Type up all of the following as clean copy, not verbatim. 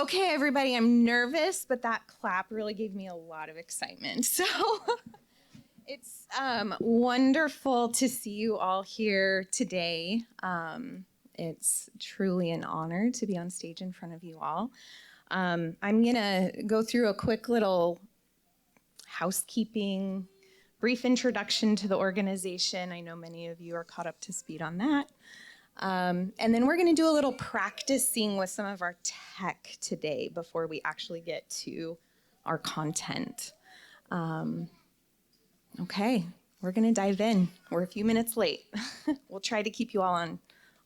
Okay, everybody, I'm nervous, but that clap really gave me a lot of excitement. So it's wonderful to see you all here today. It's truly an honor to be on stage in front of you all. I'm going to go through a quick little housekeeping, brief introduction to the organization. I know many of you are caught up to speed on that. And then we're going to do a little practicing with some of our tech today before we actually get to our content. Okay, we're going to dive in. We're a few minutes late. We'll try to keep you all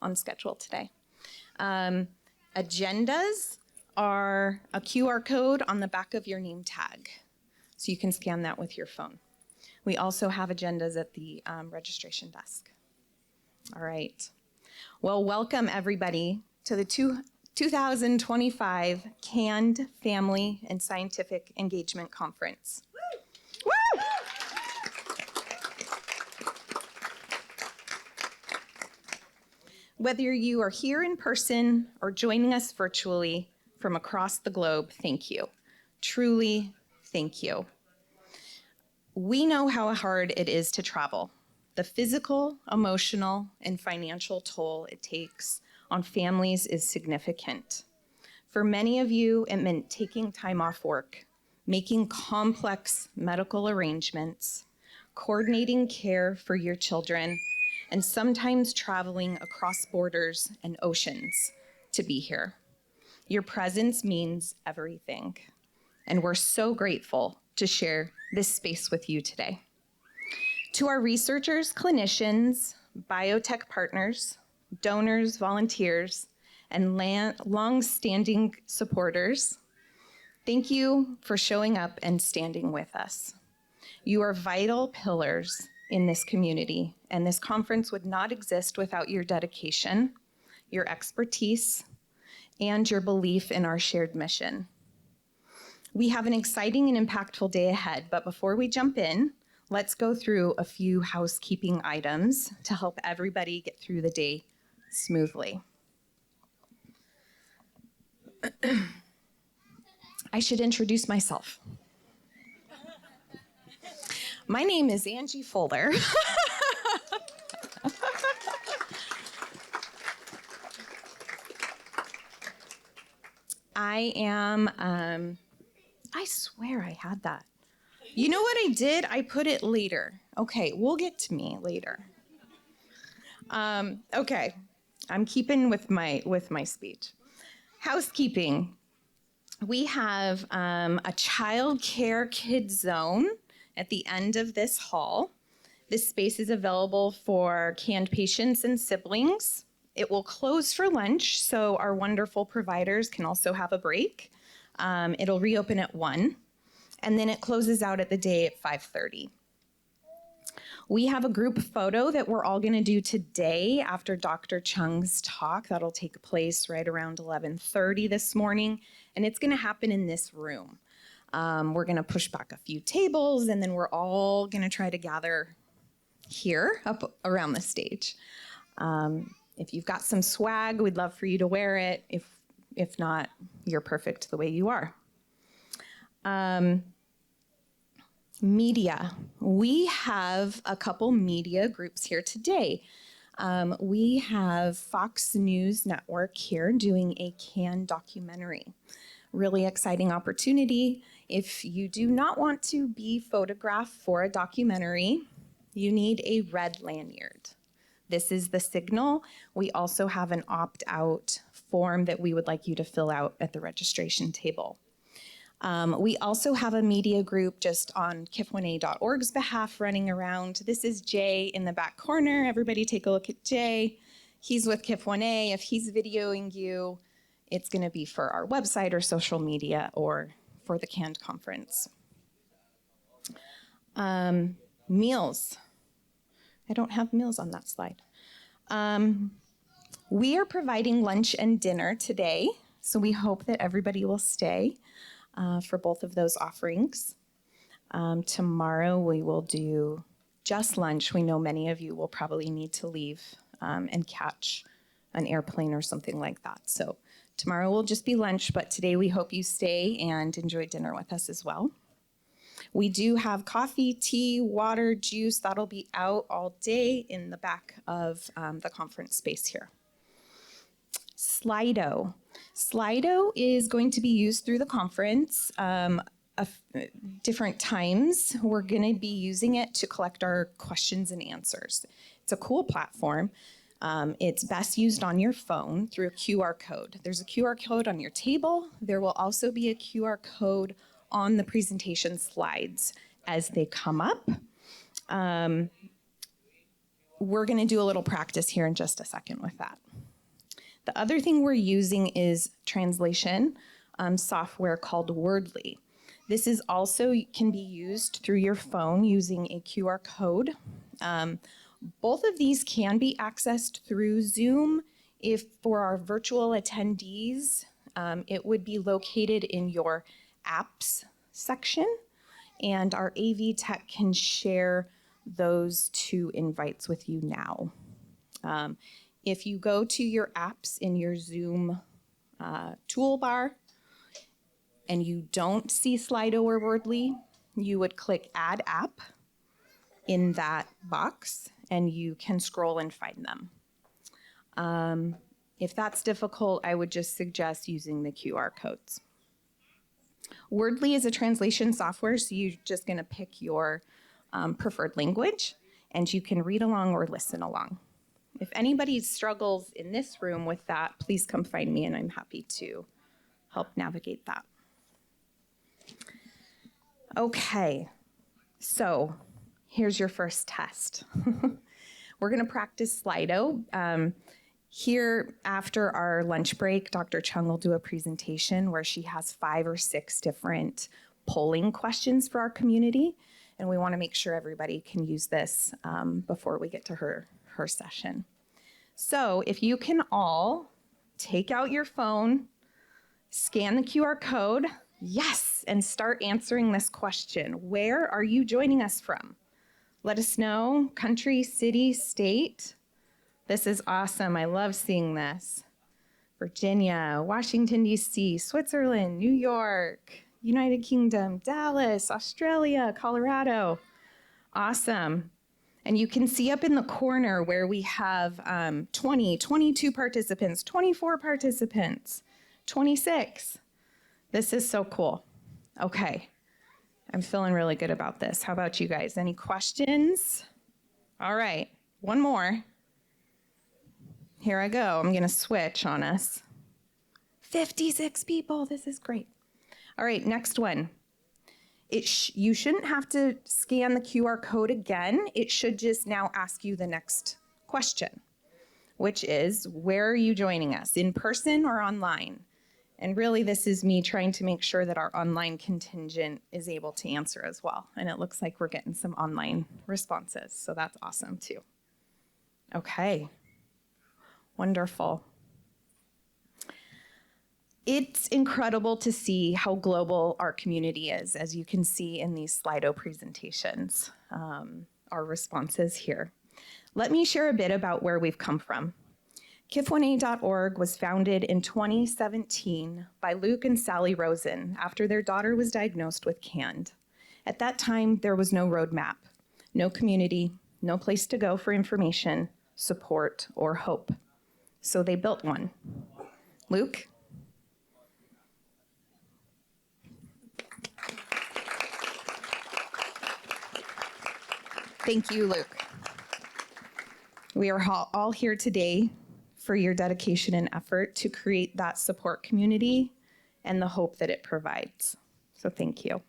on schedule today. Agendas are a QR code on the back of your name tag, so you can scan that with your phone. We also have agendas at the registration desk. All right. Well, welcome everybody to the 2025 Canned Family and Scientific Engagement Conference. Woo! Woo! Whether you are here in person or joining us virtually from across the globe, thank you. Truly, thank you. We know how hard it is to travel. The physical, emotional, and financial toll it takes on families is significant. For many of you, it meant taking time off work, making complex medical arrangements, coordinating care for your children, and sometimes traveling across borders and oceans to be here. Your presence means everything, and we're so grateful to share this space with you today. To our researchers, clinicians, biotech partners, donors, volunteers, and long-standing supporters, thank you for showing up and standing with us. You are vital pillars in this community, and this conference would not exist without your dedication, your expertise, and your belief in our shared mission. We have an exciting and impactful day ahead, but before we jump in, let's go through a few housekeeping items to help everybody get through the day smoothly. I should introduce myself. My name is Angie Fuller. I am, I swear I had that. You know what I did? I put it later. Okay, we'll get to me later. Okay, I'm keeping with my speech. Housekeeping. We have a child care kids zone at the end of this hall. This space is available for canned patients and siblings. It will close for lunch, so our wonderful providers can also have a break. It'll reopen at 1. And then it closes out at the day at 5:30. We have a group photo that we're all gonna do today after Dr. Chung's talk. That'll take place right around 11:30 this morning, and it's gonna happen in this room. We're gonna push back a few tables, and then we're all gonna try to gather here up around the stage. If you've got some swag, we'd love for you to wear it. If not, you're perfect the way you are. Media. We have a couple media groups here today. We have Fox News Network here doing a canned documentary. Really exciting opportunity. If you do not want to be photographed for a documentary, you need a red lanyard. This is the signal. We also have an opt-out form that we would like you to fill out at the registration table. We also have a media group just on KIF1A.org's behalf running around. This is Jay in the back corner. Everybody take a look at Jay. He's with KIF1A. If he's videoing you, it's going to be for our website or social media or for the canned conference. Meals. I don't have meals on that slide. We are providing lunch and dinner today, so we hope that everybody will stay for both of those offerings. Tomorrow we will do just lunch. We know many of you will probably need to leave and catch an airplane or something like that. So Tomorrow will just be lunch, but today we hope you stay and enjoy dinner with us as well. We do have coffee, tea, water, juice. That'll be out all day in the back of the conference space here. Slido. Slido is going to be used through the conference different times. We're going to be using it to collect our questions and answers. It's a cool platform. It's best used on your phone through a QR code. There's a QR code on your table. There will also be a QR code on the presentation slides as they come up. We're going to do a little practice here in just a second with that. The other thing we're using is translation software called Wordly. This is also can be used through your phone using a QR code. Both of these can be accessed through Zoom. If for our virtual attendees, it would be located in your apps section, and our AV tech can share those two invites with you now. If you go to your apps in your Zoom toolbar and you don't see Slido or Wordly, you would click Add App in that box and you can scroll and find them. If that's difficult, I would just suggest using the QR codes. Wordly is a translation software, so you're just going to pick your preferred language, and you can read along or listen along. If anybody struggles in this room with that, please come find me, and I'm happy to help navigate that. Okay, so here's your first test. We're going to practice Slido. Here, after our lunch break, Dr. Chung will do a presentation where she has 5 or 6 different polling questions for our community, and we want to make sure everybody can use this before we get to her session. So if you can all take out your phone, scan the QR code, yes, and start answering this question. Where are you joining us from? Let us know, country, city, state. This is awesome. I love seeing this. Virginia, Washington, D.C., Switzerland, New York, United Kingdom, Dallas, Australia, Colorado. Awesome. And you can see up in the corner where we have 20, 22 participants, 24 participants, 26. This is so cool. Okay. I'm feeling really good about this. How about you guys? Any questions? All right. One more. Here I go. I'm going to switch on us. 56 people. This is great. All right, next one. You shouldn't have to scan the QR code again. It should just now ask you the next question, which is, where are you joining us, in person or online? And really, this is me trying to make sure that our online contingent is able to answer as well. And it looks like we're getting some online responses, so that's awesome too. Okay. Wonderful. It's incredible to see how global our community is, as you can see in these Slido presentations, our responses here. Let me share a bit about where we've come from. KIF1A.org was founded in 2017 by Luke and Sally Rosen after their daughter was diagnosed with CAND. At that time, there was no roadmap, no community, no place to go for information, support, or hope. So they built one. Luke? Thank you, Luke. We are all here today for your dedication and effort to create that support community and the hope that it provides. So thank you.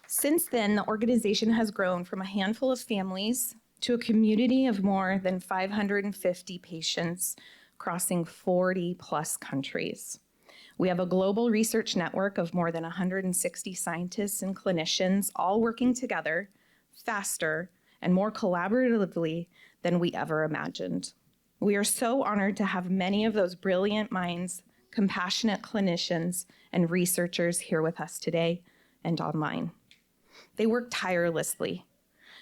Since then, the organization has grown from a handful of families to a community of more than 550 patients crossing 40 plus countries. We have a global research network of more than 160 scientists and clinicians, all working together faster and more collaboratively than we ever imagined. We are so honored to have many of those brilliant minds, compassionate clinicians, and researchers here with us today and online. They work tirelessly,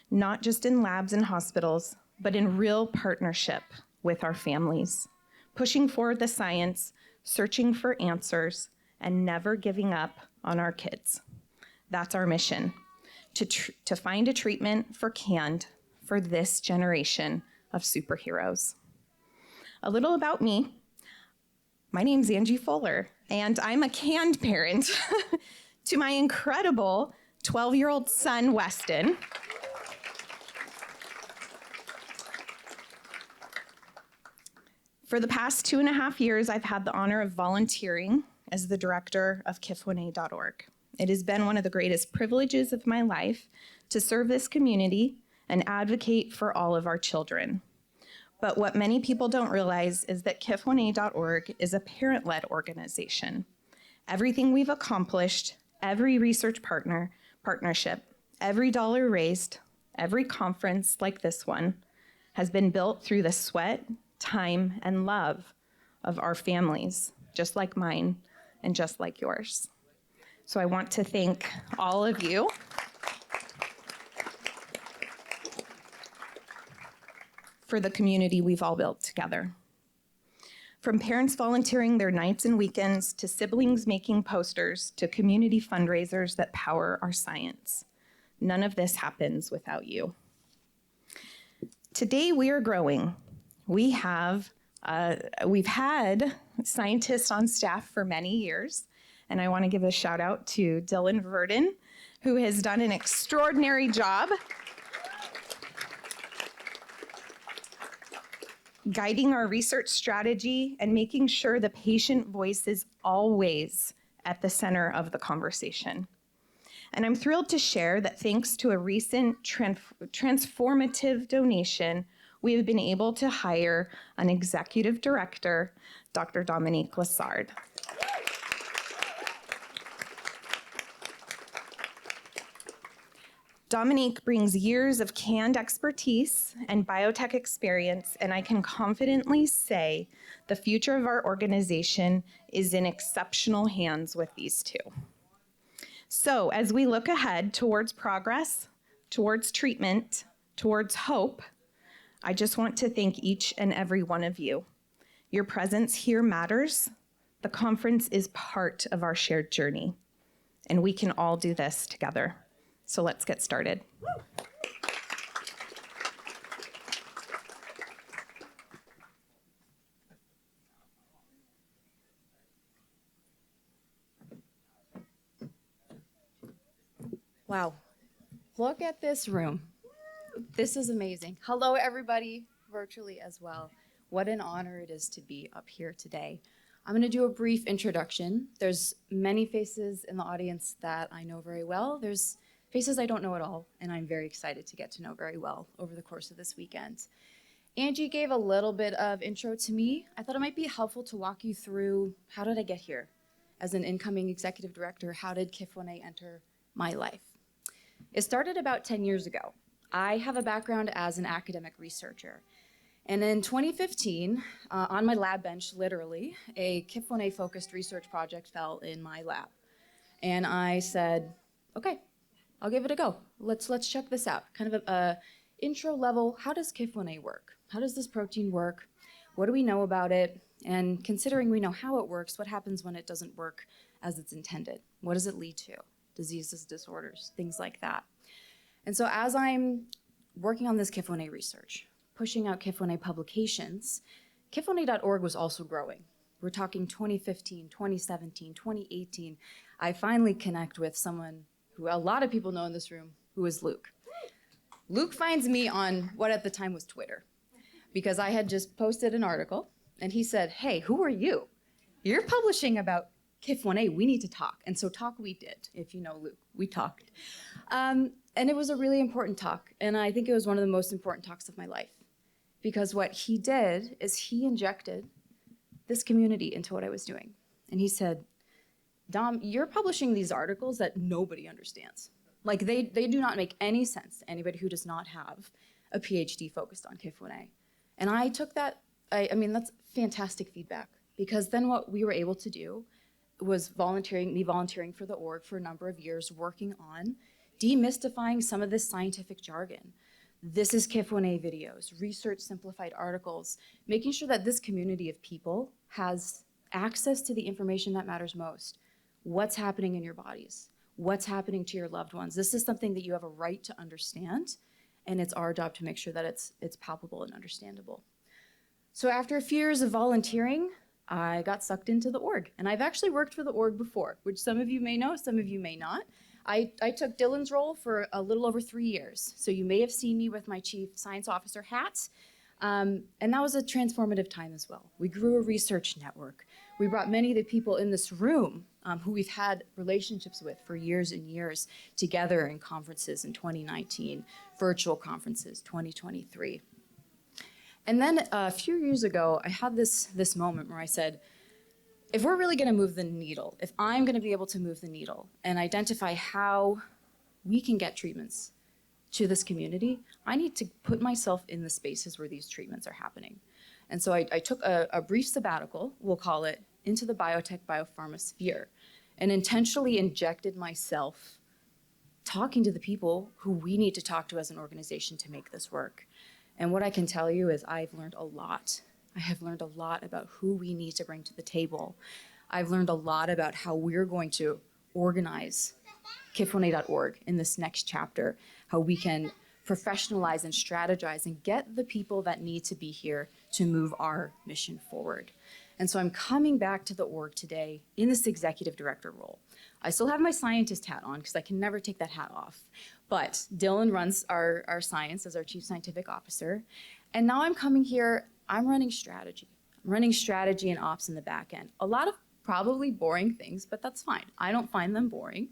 not just in labs and hospitals, but in real partnership with our families, pushing forward the science, searching for answers, and never giving up on our kids. That's our mission, to find a treatment for CAND for this generation of superheroes. A little about me. My name's Angie Fuller, and I'm a CAND parent to my incredible 12-year-old son, Weston. For the past 2.5 years, I've had the honor of volunteering as the director of KIF1A.org. It has been one of the greatest privileges of my life to serve this community and advocate for all of our children. But what many people don't realize is that KIF1A.org is a parent-led organization. Everything we've accomplished, every research partnership, every dollar raised, every conference like this one, has been built through the sweat, time, and love of our families, just like mine and just like yours. So I want to thank all of you for the community we've all built together. From parents volunteering their nights and weekends, to siblings making posters, to community fundraisers that power our science. None of this happens without you. Today we are growing. We've had scientists on staff for many years, and I want to give a shout out to Dylan Verden, who has done an extraordinary job guiding our research strategy and making sure the patient voice is always at the center of the conversation. And I'm thrilled to share that thanks to a recent transformative donation, we have been able to hire an executive director, Dr. Dominique Lessard. Dominique brings years of CAND expertise and biotech experience, and I can confidently say the future of our organization is in exceptional hands with these two. So as we look ahead towards progress, towards treatment, towards hope, I just want to thank each and every one of you. Your presence here matters. The conference is part of our shared journey, and we can all do this together. So let's get started. Wow, look at this room. This is amazing. Hello, everybody, virtually as well. What an honor it is to be up here today. I'm going to do a brief introduction. There's many faces in the audience that I know very well. There's faces I don't know at all, and I'm very excited to get to know very well over the course of this weekend. Angie gave a little bit of intro to me. I thought it might be helpful to walk you through how did I get here? As an incoming executive director, how did KIF1A enter my life? It started about 10 years ago. I have a background as an academic researcher. And in 2015, on my lab bench, literally, a KIF1A focused research project fell in my lap. And I said, okay, I'll give it a go. Let's check this out. Kind of a intro level, how does KIF1A work? How does this protein work? What do we know about it? And considering we know how it works, what happens when it doesn't work as it's intended? What does it lead to? Diseases, disorders, things like that. And so as I'm working on this KIF1A research, pushing out KIF1A publications, KIF1A.org was also growing. We're talking 2015, 2017, 2018. I finally connect with someone who a lot of people know in this room, who is Luke. Luke finds me on what at the time was Twitter, because I had just posted an article, and he said, hey, who are you? You're publishing about KIF1A, we need to talk. And so talk we did. If you know Luke, we talked. And it was a really important talk, and I think it was one of the most important talks of my life, because what he did is he injected this community into what I was doing. And he said, Dom, you're publishing these articles that nobody understands. Like they do not make any sense to anybody who does not have a PhD focused on KIF1A. And I took that, I mean, that's fantastic feedback, because then what we were able to do was volunteering for the org for a number of years, working on demystifying some of this scientific jargon. This is KIF1A videos, research simplified articles, making sure that this community of people has access to the information that matters most. What's happening in your bodies? What's happening to your loved ones? This is something that you have a right to understand, and it's our job to make sure that it's palpable and understandable. So after a few years of volunteering, I got sucked into the org. And I've actually worked for the org before, which some of you may know, some of you may not. I took Dylan's role for a little over 3 years. So you may have seen me with my Chief Science Officer hat. And that was a transformative time as well. We grew a research network. We brought many of the people in this room who we've had relationships with for years and years together in conferences in 2019, virtual conferences, 2023. And then a few years ago, I had this moment where I said, if we're really gonna move the needle, if I'm gonna be able to move the needle and identify how we can get treatments to this community, I need to put myself in the spaces where these treatments are happening. And so I took a brief sabbatical, we'll call it, into the biotech, biopharma sphere, and intentionally injected myself talking to the people who we need to talk to as an organization to make this work. And what I can tell you is I've learned a lot. I have learned a lot about who we need to bring to the table. I've learned a lot about how we're going to organize KIF1A.org in this next chapter, how we can professionalize and strategize and get the people that need to be here to move our mission forward. And so I'm coming back to the org today in this executive director role. I still have my scientist hat on because I can never take that hat off. But Dylan runs our science as our chief scientific officer. And now I'm coming here, I'm running strategy. I'm running strategy and ops in the back end. A lot of probably boring things, but that's fine. I don't find them boring.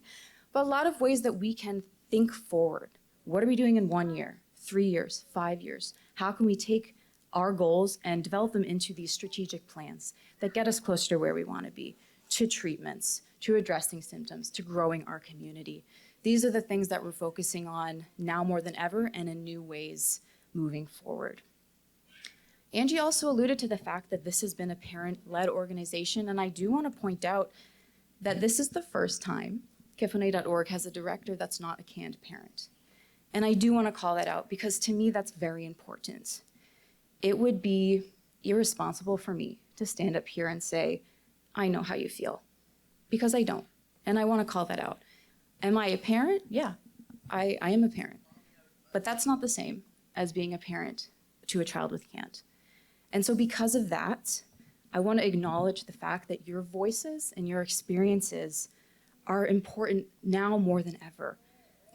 But a lot of ways that we can think forward. What are we doing in 1 year, 3 years, 5 years? How can we take our goals and develop them into these strategic plans that get us closer to where we want to be, to treatments, to addressing symptoms, to growing our community. These are the things that we're focusing on now more than ever and in new ways moving forward. Angie also alluded to the fact that this has been a parent-led organization, and I do want to point out that this is the first time KIF1A.org has a director that's not a canned parent. And I do want to call that out because to me that's very important. It would be irresponsible for me to stand up here and say, I know how you feel, because I don't, and I want to call that out. Am I a parent? Yeah, I am a parent, but that's not the same as being a parent to a child with CANT. And so because of that, I want to acknowledge the fact that your voices and your experiences are important now more than ever.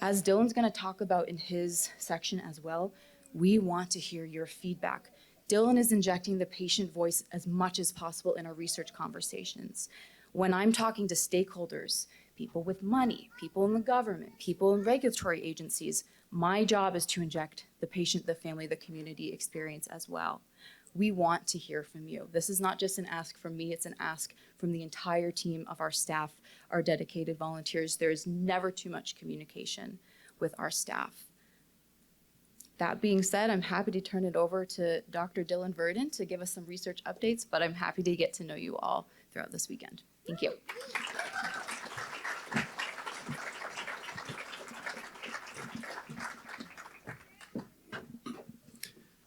As Dylan's going to talk about in his section as well, we want to hear your feedback. Dylan is injecting the patient voice as much as possible in our research conversations. When I'm talking to stakeholders, people with money, people in the government, people in regulatory agencies, my job is to inject the patient, the family, the community experience as well. We want to hear from you. This is not just an ask from me, it's an ask from the entire team of our staff, our dedicated volunteers. There is never too much communication with our staff. That being said, I'm happy to turn it over to Dr. Dylan Verden to give us some research updates, but I'm happy to get to know you all throughout this weekend. Thank you.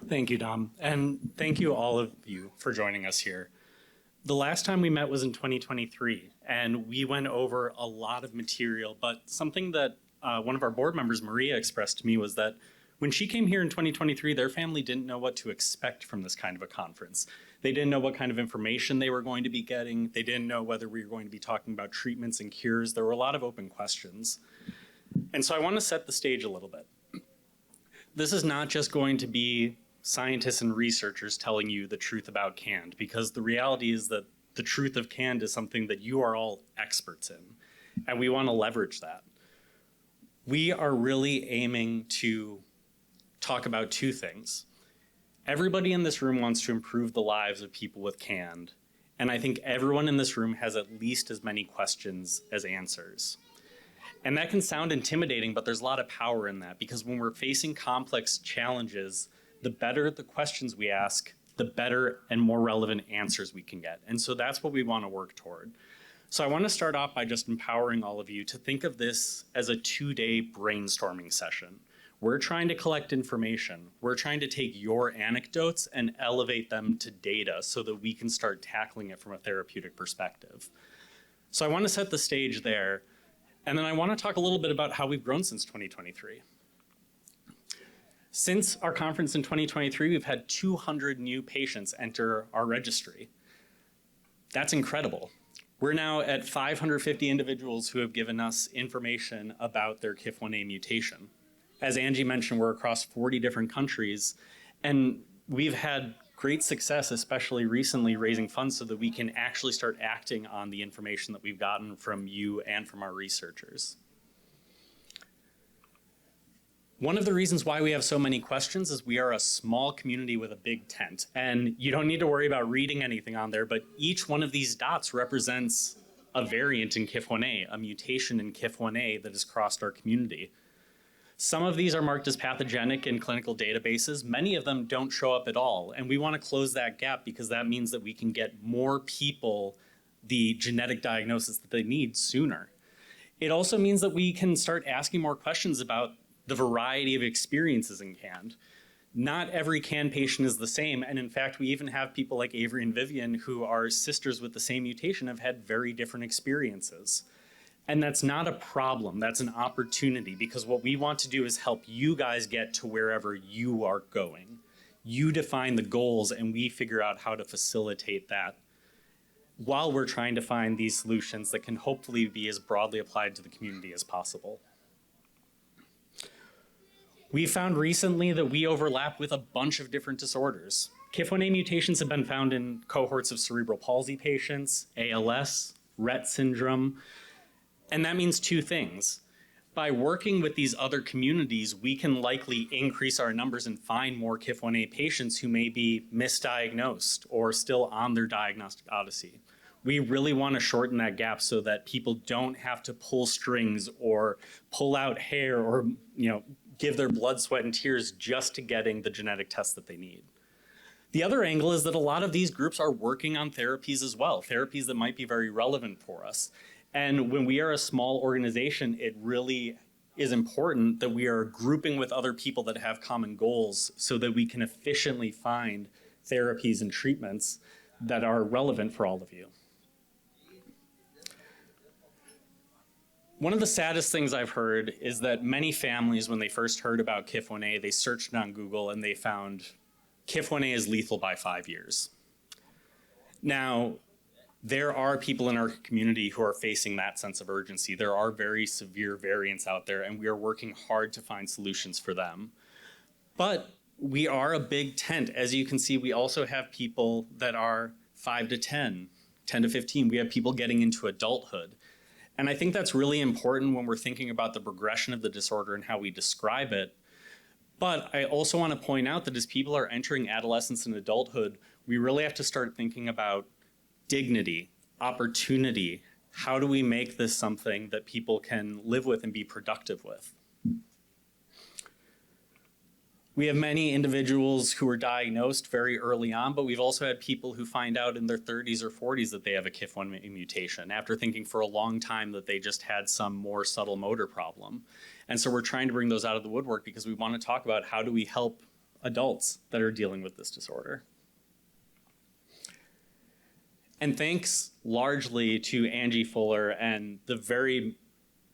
Thank you, Dom, and thank you all of you for joining us here. The last time we met was in 2023, and we went over a lot of material, but something that one of our board members, Maria, expressed to me was that when she came here in 2023, their family didn't know what to expect from this kind of a conference. They didn't know what kind of information they were going to be getting. They didn't know whether we were going to be talking about treatments and cures. There were a lot of open questions. And so I want to set the stage a little bit. This is not just going to be scientists and researchers telling you the truth about CAND, because the reality is that the truth of CAND is something that you are all experts in, and we want to leverage that. We are really aiming to talk about two things. Everybody in this room wants to improve the lives of people with CAND, and I think everyone in this room has at least as many questions as answers. And that can sound intimidating, but there's a lot of power in that, because when we're facing complex challenges, the better the questions we ask, the better and more relevant answers we can get. And so that's what we want to work toward. So I want to start off by just empowering all of you to think of this as a 2-day brainstorming session, We're trying to collect information. We're trying to take your anecdotes and elevate them to data so that we can start tackling it from a therapeutic perspective. So I want to set the stage there, and then I want to talk a little bit about how we've grown since 2023. Since our conference in 2023, we've had 200 new patients enter our registry. That's incredible. We're now at 550 individuals who have given us information about their KIF1A mutation. As Angie mentioned, we're across 40 different countries, and we've had great success, especially recently, raising funds so that we can actually start acting on the information that we've gotten from you and from our researchers. One of the reasons why we have so many questions is we are a small community with a big tent, and you don't need to worry about reading anything on there, but each one of these dots represents a variant in KIF1A, a mutation in KIF1A that has crossed our community. Some of these are marked as pathogenic in clinical databases. Many of them don't show up at all, and we want to close that gap because that means that we can get more people the genetic diagnosis that they need sooner. It also means that we can start asking more questions about the variety of experiences in CAND. Not every CAND patient is the same, and in fact, we even have people like Avery and Vivian who are sisters with the same mutation have had very different experiences. And that's not a problem, that's an opportunity, because what we want to do is help you guys get to wherever you are going. You define the goals and we figure out how to facilitate that while we're trying to find these solutions that can hopefully be as broadly applied to the community as possible. We found recently that we overlap with a bunch of different disorders. KIF1A mutations have been found in cohorts of cerebral palsy patients, ALS, Rett syndrome, and that means two things. By working with these other communities, we can likely increase our numbers and find more KIF1A patients who may be misdiagnosed or still on their diagnostic odyssey. We really want to shorten that gap so that people don't have to pull strings or pull out hair or, give their blood, sweat, and tears just to getting the genetic test that they need. The other angle is that a lot of these groups are working on therapies as well, therapies that might be very relevant for us. And when we are a small organization, it really is important that we are grouping with other people that have common goals so that we can efficiently find therapies and treatments that are relevant for all of you. One of the saddest things I've heard is that many families, when they first heard about KIF1A, they searched on Google and they found KIF1A is lethal by 5 years. Now, there are people in our community who are facing that sense of urgency. There are very severe variants out there, and we are working hard to find solutions for them. But we are a big tent. As you can see, we also have people that are 5 to 10, 10 to 15. We have people getting into adulthood. And I think that's really important when we're thinking about the progression of the disorder and how we describe it. But I also want to point out that as people are entering adolescence and adulthood, we really have to start thinking about dignity, opportunity. How do we make this something that people can live with and be productive with? We have many individuals who are diagnosed very early on, but we've also had people who find out in their 30s or 40s that they have a KIF1 mutation after thinking for a long time that they just had some more subtle motor problem. And so we're trying to bring those out of the woodwork because we want to talk about how do we help adults that are dealing with this disorder. And thanks largely to Angie Fuller and the very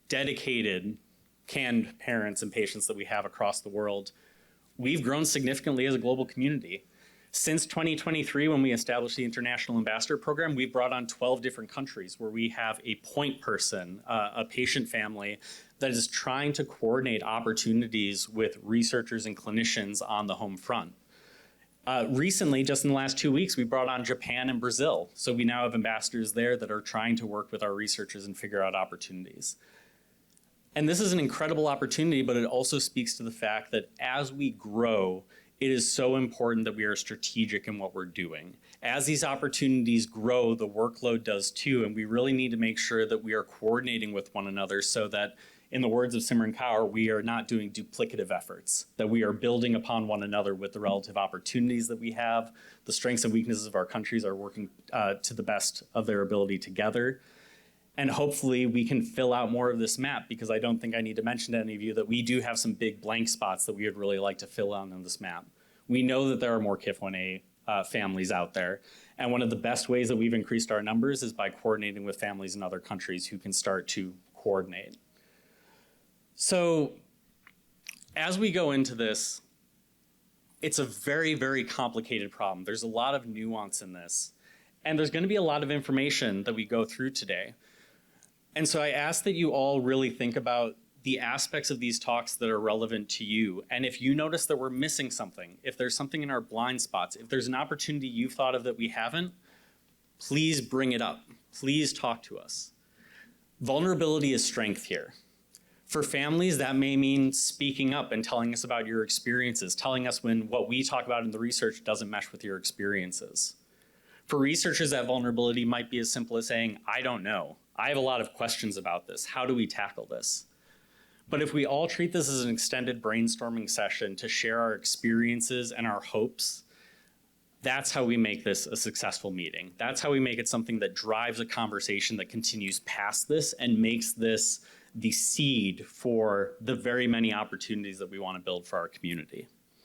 dedicated CAND parents and patients that we have across the world, we've grown significantly as a global community. Since 2023, when we established the International Ambassador Program, we've brought on 12 different countries where we have a point person, a patient family that is trying to coordinate opportunities with researchers and clinicians on the home front. Recently, just in the last 2 weeks, we brought on Japan and Brazil. So we now have ambassadors there that are trying to work with our researchers and figure out opportunities. And this is an incredible opportunity, but it also speaks to the fact that as we grow, it is so important that we are strategic in what we're doing. As these opportunities grow, the workload does too, and we really need to make sure that we are coordinating with one another so that, in the words of Simran Kaur, we are not doing duplicative efforts, that we are building upon one another with the relative opportunities that we have. The strengths and weaknesses of our countries are working to the best of their ability together. And hopefully we can fill out more of this map, because I don't think I need to mention to any of you that we do have some big blank spots that we would really like to fill out on this map. We know that there are more KIF 1A families out there. And one of the best ways that we've increased our numbers is by coordinating with families in other countries who can start to coordinate. So as we go into this, it's a very, very complicated problem. There's a lot of nuance in this. And there's going to be a lot of information that we go through today. And so I ask that you all really think about the aspects of these talks that are relevant to you. And if you notice that we're missing something, if there's something in our blind spots, if there's an opportunity you've thought of that we haven't, please bring it up. Please talk to us. Vulnerability is strength here. For families, that may mean speaking up and telling us about your experiences, telling us when what we talk about in the research doesn't mesh with your experiences. For researchers, that vulnerability might be as simple as saying, I don't know. I have a lot of questions about this. How do we tackle this? But if we all treat this as an extended brainstorming session to share our experiences and our hopes, that's how we make this a successful meeting. That's how we make it something that drives a conversation that continues past this and makes this the seed for the very many opportunities that we want to build for our community.